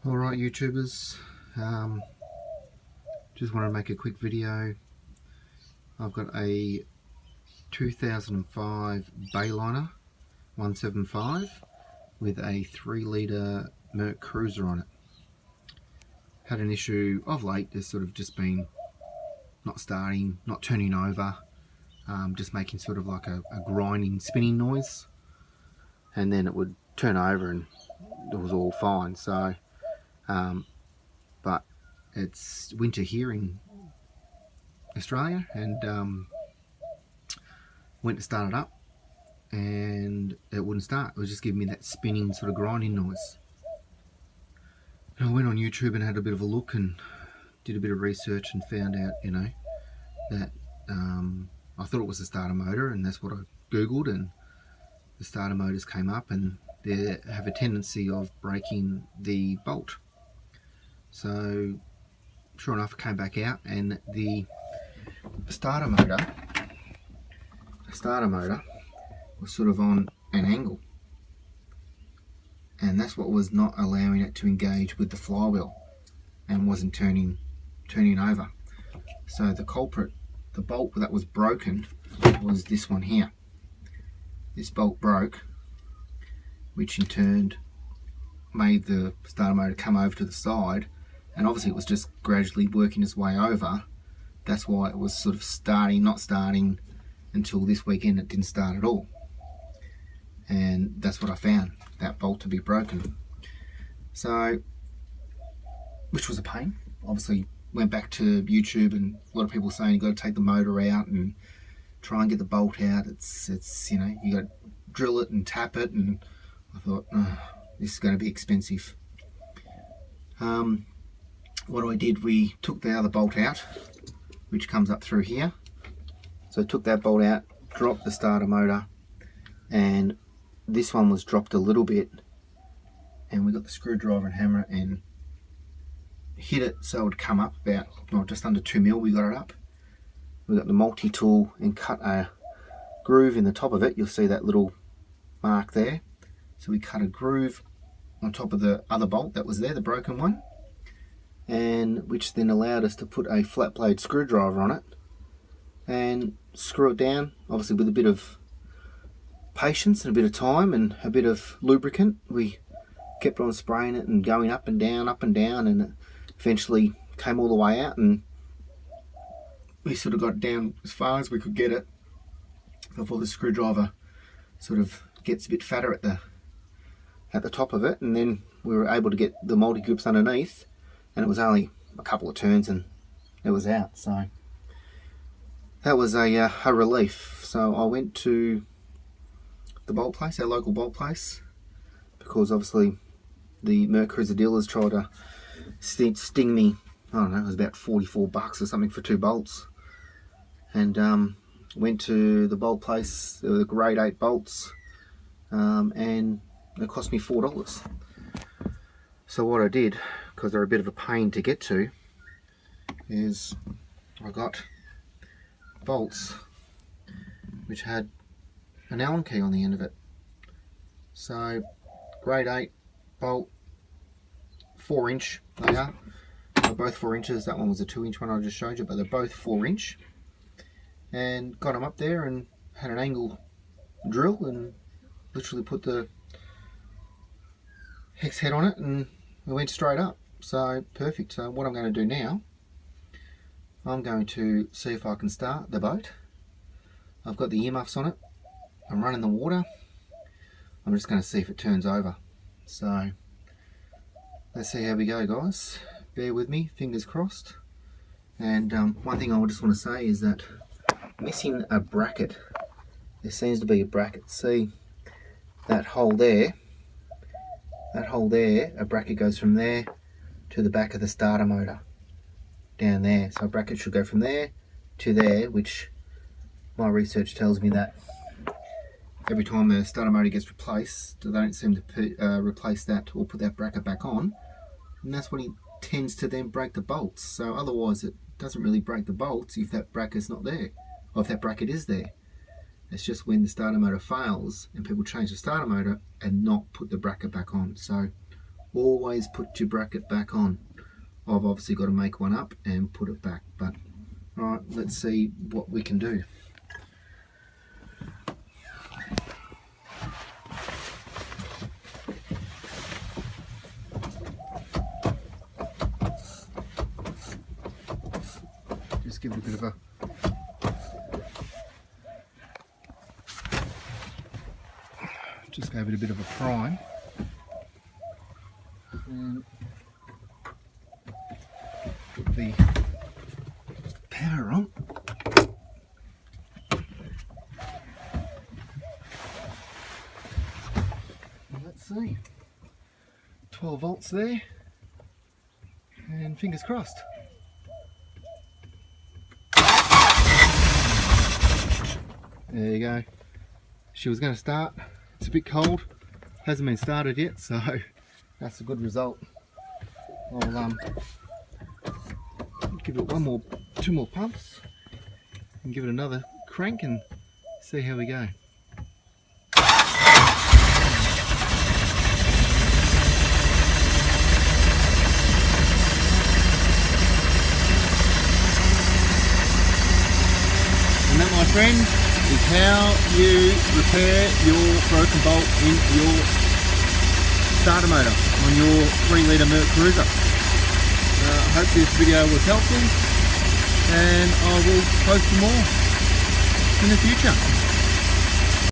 Alright YouTubers, just want to make a quick video. I've got a 2005 bayliner 175 with a 3 litre Mercruiser on it. Had an issue of late, there's sort of just been not starting, not turning over, just making sort of like a grinding, spinning noise, and then it would turn over and it was all fine. So but it's winter here in Australia, and went to start it up and it wouldn't start. It was just giving me that spinning sort of grinding noise. And I went on YouTube and had a bit of a look and did a bit of research and found out, that I thought it was the starter motor, and that's what I googled, and the starter motors came up and they have a tendency of breaking the bolt. So sure enough, it came back out, and the starter motor was sort of on an angle, and that's what was not allowing it to engage with the flywheel and wasn't turning over. So the culprit, the bolt that was broken, was this one here. This bolt broke, which in turn made the starter motor come over to the side, and obviously it was just gradually working its way over. That's why it was sort of not starting until this weekend. It didn't start at all, and that's what I found, that bolt to be broken. So, which was a pain. Obviously went back to YouTube, and a lot of people saying you got to take the motor out and try and get the bolt out. It's you got to drill it and tap it, and I thought, oh, this is going to be expensive. What I did, we took the other bolt out, which comes up through here. So I took that bolt out, dropped the starter motor, and this one was dropped a little bit, and we got the screwdriver and hammer and hit it so it would come up about, just under 2 mil. We got it up. We got the multi-tool and cut a groove in the top of it. You'll see that little mark there. So we cut a groove on top of the other bolt that was there, the broken one, and which then allowed us to put a flat blade screwdriver on it and screw it down, obviously with a bit of patience and a bit of time and a bit of lubricant. We kept on spraying it and going up and down, and it eventually came all the way out, and we sort of got down as far as we could get it before the screwdriver sort of gets a bit fatter at the top of it, and then we were able to get the multi-grips underneath, and it was only a couple of turns and it was out. So that was a relief. So I went to the bolt place, our local bolt place, because obviously the Mercruiser dealers tried to sting me. I don't know, it was about $44 or something for 2 bolts, and went to the bolt place, the grade 8 bolts, and it cost me $4. So what I did, because they're a bit of a pain to get to, is I got bolts which had an Allen key on the end of it. So grade 8 bolt, 4-inch they are. They're both 4 inches. That one was a 2-inch one I just showed you, but they're both 4-inch. And got them up there and had an angle drill and literally put the hex head on it, and it went straight up. So perfect. So what I'm going to do now, I'm going to see if I can start the boat. I've got the earmuffs on it. I'm running the water. I'm just going to see if it turns over. So let's see how we go, guys. Bear with me, fingers crossed. And one thing I just want to say is that missing a bracket. There seems to be a bracket. See that hole there? That hole there, a bracket goes from there to the back of the starter motor, down there. So a bracket should go from there to there, which my research tells me that every time the starter motor gets replaced, they don't seem to replace that or put that bracket back on, and that's when it tends to then break the bolts. So otherwise it doesn't really break the bolts if that bracket's not there, or if that bracket is there. It's just when the starter motor fails and people change the starter motor and not put the bracket back on. So always put your bracket back on. I've obviously got to make one up and put it back, but alright, let's see what we can do. Just give it a bit of a gave it a bit of a prime. And put the power on. And let's see. 12 volts there. And fingers crossed. There you go. She was going to start. It's a bit cold. Hasn't been started yet, so that's a good result. I'll give it two more pumps, and give it another crank and see how we go. And that, my friend, is how you repair your broken bolt in your starter motor on your 3-litre Mercruiser. Hope this video was helpful, and I will post some more in the future.